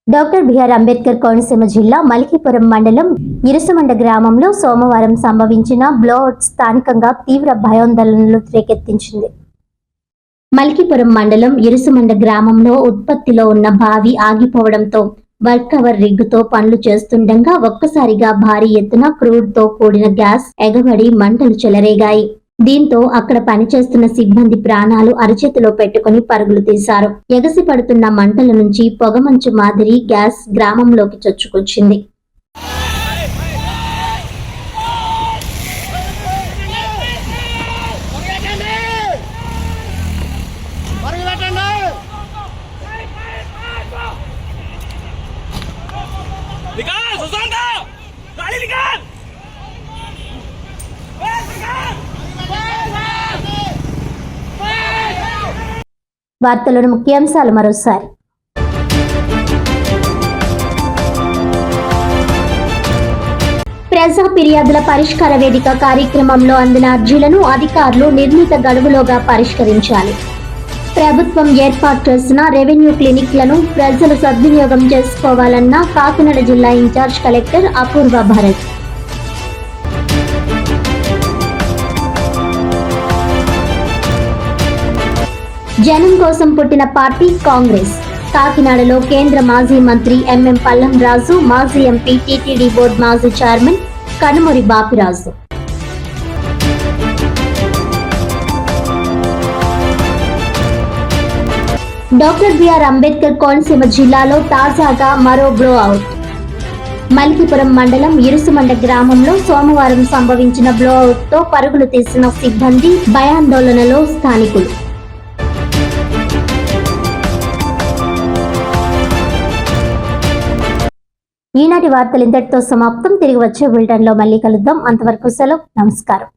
Doctor B R Ambedkar Konaseema జిల్లా మలికిపురం మండలం ఇరుసుమండ గ్రామంలో సోమవారం సంభవించిన బ్లోఅవుట్ స్థానికంగా తీవ్ర భయాందోళనలు రేకెత్తించింది. మలికిపురం మండలం ఇరుసుమండ గ్రామంలో ఉత్పత్తిలో ఉన్న బావి ఆగిపోవడంతో వర్కవర్ రిగ్గుతో పనులు చేస్తుండగా ఒక్కసారిగా భారీ ఎత్తున క్రూడ్తో కూడిన గ్యాస్ ఎగబడి మంటలు చెలరేగాయి. దీంతో అక్కడ పనిచేస్తున్న సిబ్బంది ప్రాణాలు అరచేతిలో పెట్టుకుని పరుగులు తీశారు. ఎగసి పడుతున్న మంటల నుంచి పొగమంచు మాదిరి గ్యాస్ గ్రామంలోకి చొచ్చుకొచ్చింది. వార్తలోని ముఖ్యాంశాలు మరోసారి. ప్రజా ఫిర్యాదుల పరిష్కార వేదిక కార్యక్రమంలో అందిన అర్జీలను అధికారులు నిర్ణీత గడువులోగా పరిష్కరించాలి. ప్రభుత్వం ఏర్పాటు చేసిన రెవెన్యూ క్లినిక్లను ప్రజలు సద్వినియోగం చేసుకోవాలన్న కాకినాడ జిల్లా ఇన్ఛార్జ్ కలెక్టర్ అపూర్వ భరత్. జనం కోసం పుట్టిన పార్టీ కాంగ్రెస్. కాకినాడలో కేంద్ర మాజీ మంత్రి ఎంఎం పల్లం రాజు, మాజీ ఎంపీ టీటీడీ బోర్డు మాజీ chairman Kanumuri Bapiraju. Doctor B R Ambedkar Konaseema జిల్లాలో తాజాగా మరో బ్లోఅవుట్. మలికిపురం మండలం ఇరుసుమండ గ్రామంలో సోమవారం సంభవించిన బ్లోఅవుట్ తో పరుగులు తీసిన సిబ్బంది, భయాందోళనలో స్థానికులు. ఈనాటి వార్తలు ఇంతటితో సమాప్తం. తిరిగి వచ్చే బులెటిన్లో మళ్ళీ కలుద్దాం. అంతవరకు సెలవు. నమస్కారం.